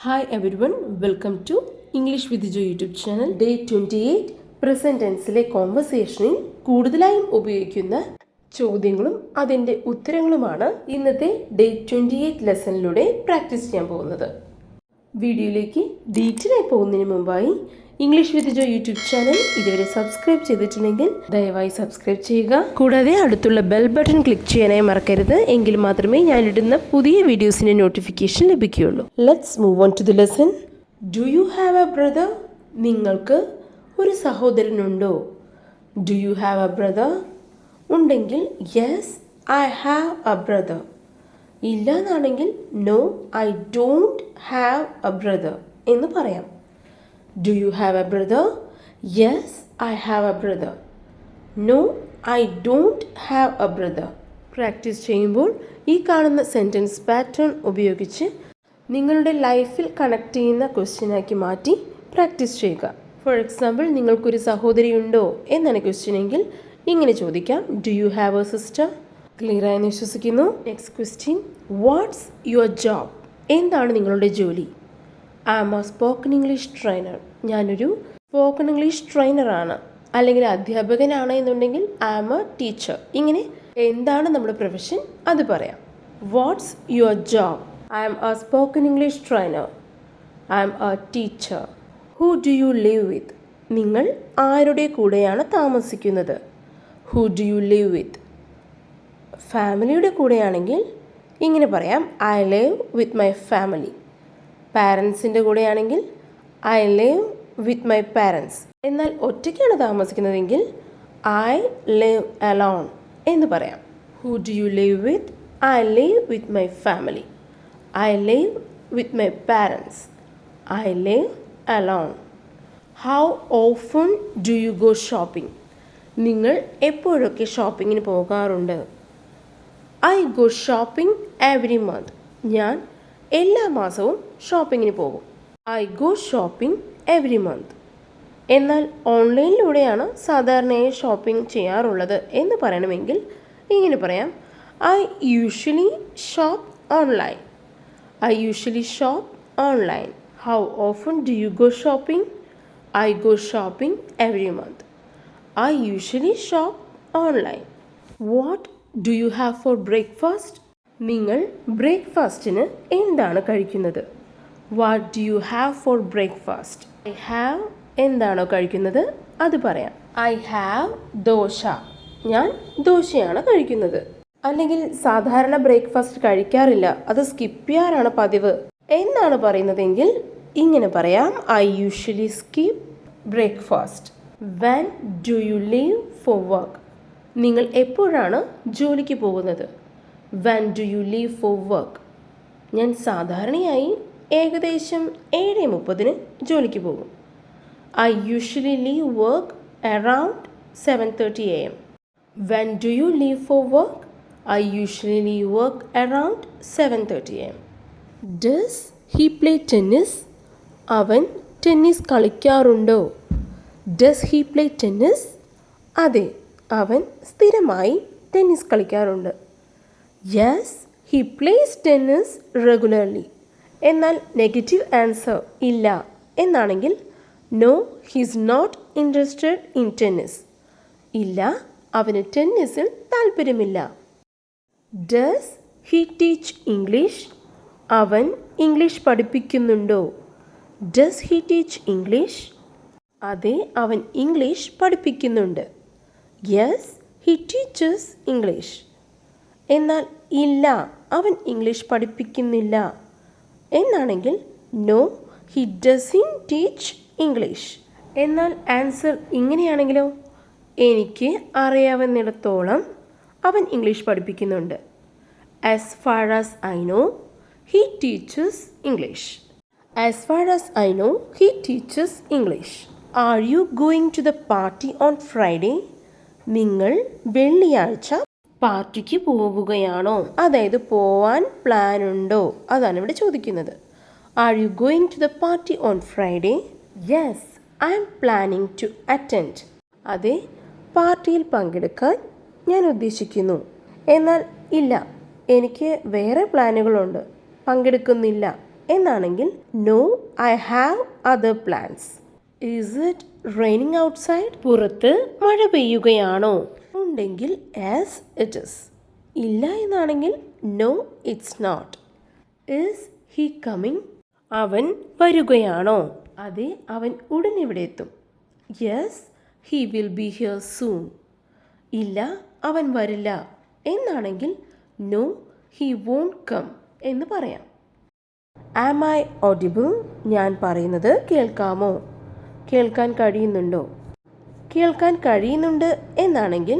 Hi everyone, welcome to English with Jo YouTube channel. Day 28 present ടെൻസിലെ കോൺവെർസേഷനിൽ കൂടുതലായും ഉപയോഗിക്കുന്ന ചോദ്യങ്ങളും അതിൻ്റെ ഉത്തരങ്ങളുമാണ് ഇന്നത്തെ ഡേ 28 ലെസണിലൂടെ പ്രാക്ടീസ് ചെയ്യാൻ പോകുന്നത്. വീഡിയോയിലേക്ക് ഡീറ്റെയിലായി പോകുന്നതിന് മുമ്പായി English with Jo YouTube channel ഇതുവരെ സബ്സ്ക്രൈബ് ചെയ്തിട്ടുണ്ടെങ്കിൽ ദയവായി സബ്സ്ക്രൈബ് ചെയ്യുക. കൂടാതെ അടുത്തുള്ള ബെൽ ബട്ടൺ ക്ലിക്ക് ചെയ്യാനായി മറക്കരുത്. എങ്കിൽ മാത്രമേ ഞാനിടുന്ന പുതിയ വീഡിയോസിൻ്റെ നോട്ടിഫിക്കേഷൻ ലഭിക്കുകയുള്ളൂ. Let's move on to the lesson. Do you have a brother? നിങ്ങൾക്ക് ഒരു സഹോദരനുണ്ടോ? Do you have a brother? ഉണ്ടെങ്കിൽ yes I have a brother. ഇല്ല എന്നാണെങ്കിൽ no I don't have a brother എന്ന് പറയാം. Do you have a brother? Yes, I have a brother. No, I don't have a brother. Practice ചെയ്യുമ്പോൾ ഈ കാണുന്ന sentence pattern ഉപയോഗിച്ച് നിങ്ങളുടെ ലൈഫിൽ കണക്ട് ചെയ്യുന്ന ക്വസ്റ്റ്യനാക്കി മാറ്റി പ്രാക്ടീസ് ചെയ്യുക. ഫോർ എക്സാമ്പിൾ, നിങ്ങൾക്കൊരു സഹോദരി ഉണ്ടോ എന്നാണ് ക്വസ്റ്റ്യൻ എങ്കിൽ ഇങ്ങനെ ചോദിക്കാം, do you have a sister? Clear ആയെന്ന് വിശ്വസിക്കുന്നു. Next question, what's your job? എന്താണ് നിങ്ങളുടെ ജോലി? I am a spoken English trainer. ഞാനൊരു സ്പോക്കൺ ഇംഗ്ലീഷ് ട്രെയിനറാണ്. അല്ലെങ്കിൽ അധ്യാപകനാണ് എന്നുണ്ടെങ്കിൽ ഐ ആം എ ടീച്ചർ. ഇങ്ങനെ എന്താണ് നമ്മുടെ പ്രൊഫഷൻ അത് പറയാം. What's your job? I am a spoken English trainer. I am a teacher. Who do you live with? നിങ്ങൾ ആരുടെ കൂടെയാണ് താമസിക്കുന്നത്? Who do you live with? ഫാമിലിയുടെ കൂടെയാണെങ്കിൽ ഇങ്ങനെ പറയാം, I live with my family. പാരൻസിൻ്റെ കൂടെയാണെങ്കിൽ I live with my parents. എന്നാൽ ഒറ്റയ്ക്കാണ് താമസിക്കുന്നതെങ്കിൽ ഐ ലിവ് അലോൺ എന്ന് പറയാം. Who do you live with? I live with my family. I live with my parents. I live alone. How often do you go shopping? നിങ്ങൾ എപ്പോഴൊക്കെ ഷോപ്പിങ്ങിന് പോകാറുണ്ട്? I go shopping every month. ഞാൻ എല്ലാ മാസവും ഷോപ്പിങ്ങിന് പോകും. I go shopping every month. എന്നാൽ ഓൺലൈനിലൂടെയാണ് സാധാരണയായി ഷോപ്പിംഗ് ചെയ്യാറുള്ളത് എന്ന് പറയണമെങ്കിൽ ഇങ്ങനെ പറയാം, I usually shop online. I usually shop online. How often do you go shopping? I go shopping every month. I usually shop online. What do you have four breakfast? നിങ്ങൾ ബ്രേക്ക്ഫാസ്റ്റിന് എന്താണ് കഴിക്കുന്നത്? What do you have four breakfast? I have എന്താണോ കഴിക്കുന്നത് അത് പറയാം. I have dosa. ഞാൻ ദോശയാണ് കഴിക്കുന്നത്. അല്ലെങ്കിൽ സാധാരണ ബ്രേക്ക്ഫാസ്റ്റ് കഴിക്കാറില്ല, അത് സ്കിപ്പ് ചെയ്യാറാണ് പതിവ് എന്നാണ് പറയുന്നതെങ്കിൽ ഇങ്ങനെ പറയാം, I usually skip breakfast. When do you leave for work? നിങ്ങൾ എപ്പോഴാണ് ജോലിക്ക് പോകുന്നത്? When do you leave for work? ഞാൻ സാധാരണയായി ഏകദേശം 7:30 ജോലിക്ക് പോകും. I usually leave work around 7:30 AM. When do you leave for work? I usually leave work around 7:30 AM. Does he play tennis? അവൻ ടെന്നീസ് കളിക്കാറുണ്ടോ? Does he play tennis? അതെ, അവൻ സ്ഥിരമായി ടെന്നീസ് കളിക്കാറുണ്ട്. Yes he plays tennis regularly. എന്നാൽ negative answer ഇല്ല എന്നാണെങ്കിൽ no he's not interested in tennis. ഇല്ല, അവന് ടെന്നീസിൽ താല്പര്യമില്ല. Does he teach English? അവൻ ഇംഗ്ലീഷ് പഠിപ്പിക്കുന്നുണ്ടോ? Does he teach English? അതെ, അവൻ ഇംഗ്ലീഷ് പഠിപ്പിക്കുന്നുണ്ട്. Yes he teaches English. എന്നാൽ ഇല്ല, അവൻ ഇംഗ്ലീഷ് പഠിപ്പിക്കുന്നില്ല എന്നാണെങ്കിൽ no he doesn't teach English. എന്നാൽ ആൻസർ ഇങ്ങനെയാണെങ്കിലോ, എനിക്ക് അറിയാവുന്നിടത്തോളം അവൻ ഇംഗ്ലീഷ് പഠിപ്പിക്കുന്നുണ്ട്. As far as I know he teaches English. As far as I know he teaches English. R you going to the party on Friday? നിങ്ങൾ വെള്ളിയാഴ്ച പാർട്ടിക്ക് പോവുകയാണോ? അതായത് പോവാൻ പ്ലാൻ ഉണ്ടോ? അതാണ് ഇവിടെ ചോദിക്കുന്നത്. Are you going to the party on Friday? Yes I am planning to attend. അതെ, പാർട്ടിയിൽ പങ്കെടുക്കാൻ ഞാൻ ഉദ്ദേശിക്കുന്നു. എന്നാൽ ഇല്ല, എനിക്ക് വേറെ പ്ലാനുകളുണ്ട്, പങ്കെടുക്കുന്നില്ല എന്നാണെങ്കിൽ no I have other plans. Is it raining outside? പുറത്ത് മഴ പെയ്യുകയാണോ? ഉണ്ടെങ്കിൽ യെസ് ഇറ്റ് ഇസ്. ഇല്ല എന്നാണെങ്കിൽ no it's not. Is he coming? അവൻ വരുകയാണോ? അതെ, അവൻ ഉടൻ ഇവിടെ എത്തും. Yes he will be here soon. ഇല്ല, അവൻ വരില്ല എന്നാണെങ്കിൽ നോ ഹി വോണ്ട് കം എന്ന് പറയാം. Am I audible? ഞാൻ പറയുന്നത് കേൾക്കാമോ? കേൾക്കാൻ കഴിയുന്നുണ്ടോ? കേൾക്കാൻ കഴിയുന്നുണ്ട് എന്നാണെങ്കിൽ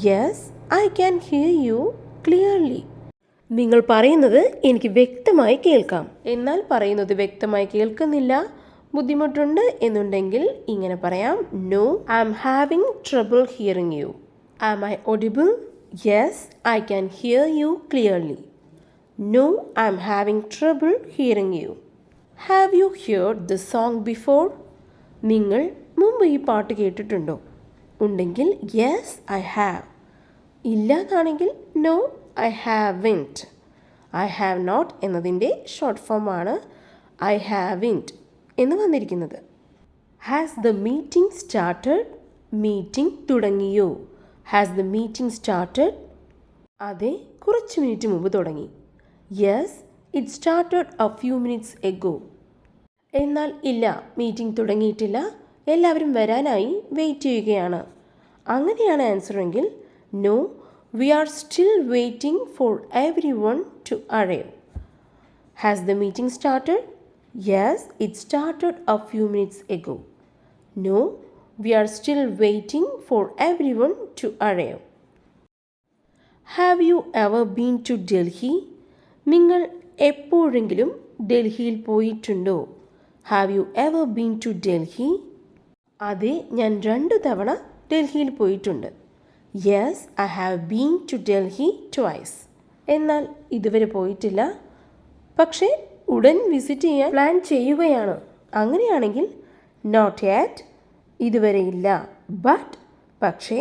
yes I can hear you clearly. നിങ്ങൾ പറയുന്നത് എനിക്ക് വ്യക്തമായി കേൾക്കാം. എന്നാൽ പറയുന്നത് വ്യക്തമായി കേൾക്കുന്നില്ല, ബുദ്ധിമുട്ടുണ്ട് എന്നുണ്ടെങ്കിൽ ഇങ്ങനെ പറയാം, no I am having trouble hearing you. Am I audible? Yes I can hear you clearly. No I am having trouble hearing you. Have you heard the song before? നിങ്ങൾ മുമ്പ് ഈ പാട്ട് കേട്ടിട്ടുണ്ടോ? ഉണ്ടെങ്കിൽ യെസ് ഐ ഹാവ്. ഇല്ല എന്നാണെങ്കിൽ no I haven't. I have not എന്നതിൻ്റെ short ഫോമാണ് ഐ ഹാവിൻറ്റ് എന്ന് വന്നിരിക്കുന്നത്. Has the meeting started? Meeting തുടങ്ങിയോ? Has the meeting started? അതെ, കുറച്ച് മിനിറ്റ് മുമ്പ് തുടങ്ങി. Yes it started a few minutes ago. എന്നാൽ ഇല്ല, മീറ്റിംഗ് തുടങ്ങിയിട്ടില്ല, എല്ലാവരും വരാനായി വെയിറ്റ് ചെയ്യുകയാണ്. അങ്ങനെയാണ് ആൻസറെങ്കിൽ no we are still waiting for every one to arrive. Has the meeting started? Yes it started a few minutes ago. No we are still waiting for every one to arrive. Have you ever been to Delhi? നിങ്ങൾ എപ്പോഴെങ്കിലും ഡൽഹിയിൽ പോയിട്ടുണ്ടോ? Have you ever been to Delhi? അതെ, ഞാൻ 2 തവണ ഡൽഹിയിൽ പോയിട്ടുണ്ട്. Yes I have been to Delhi twice. എന്നാൽ ഇതുവരെ പോയിട്ടില്ല, പക്ഷേ ഉടൻ വിസിറ്റ് ചെയ്യാൻ പ്ലാൻ ചെയ്യുകയാണ്. അങ്ങനെയാണെങ്കിൽ നോട്ട് യെറ്റ്, ഇതുവരെ ഇല്ല, ബട്ട് പക്ഷേ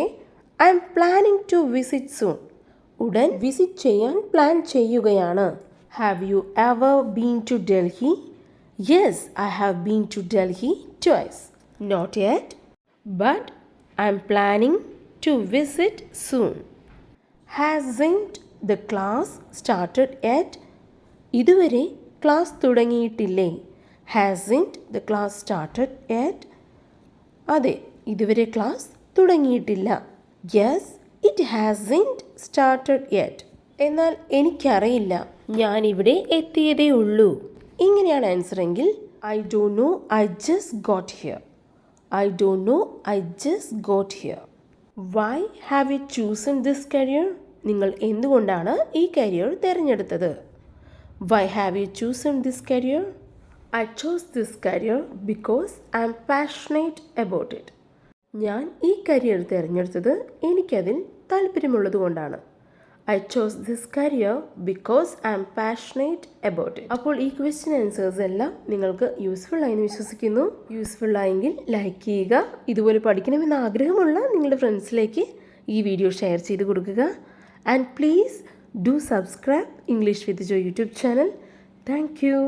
I am planning to visit soon, ഉടൻ വിസിറ്റ് ചെയ്യാൻ പ്ലാൻ ചെയ്യുകയാണ്. Have you ever been to Delhi? Yes, I have been to Delhi twice. Not yet, but I'm planning to visit soon. Hasn't the class started yet? ഇതുവരെ class തുടങ്ങിയിട്ടില്ലേ? Hasn't the class started yet? അതെ, ഇതുവരെ class തുടങ്ങിയിട്ടില്ല. Yes, it hasn't started yet. എന്നാൽ എനിക്കറിയില്ല, ഞാനിവിടെ എത്തിയതേ ഉള്ളൂ. ഇങ്ങനെയാണ് ആൻസറെങ്കിൽ I don't know I just got here. I don't know I just got here. Why have you chosen this career? നിങ്ങൾ എന്തുകൊണ്ടാണ് ഈ കരിയർ തിരഞ്ഞെടുത്തത്? Why have you chosen this career? I chose this career because I am passionate about it. ഞാൻ ഈ career തിരഞ്ഞെടുത്തത് എനിക്കതിൽ താല്പര്യമുള്ളത് കൊണ്ടാണ്. I chose this career because I am passionate about it. അപ്പോൾ ഈ ക്വസ്റ്റ്യൻ ആൻസേഴ്സ് എല്ലാം നിങ്ങൾക്ക് യൂസ്ഫുൾ ആയെന്ന് വിശ്വസിക്കുന്നു. യൂസ്ഫുൾ ആയെങ്കിൽ ലൈക്ക് ചെയ്യുക. ഇതുപോലെ പഠിക്കണമെന്ന് ആഗ്രഹമുള്ള നിങ്ങളുടെ ഫ്രണ്ട്സിലേക്ക് ഈ വീഡിയോ ഷെയർ ചെയ്ത് കൊടുക്കുക. And please do subscribe English with Jo YouTube channel. Thank U.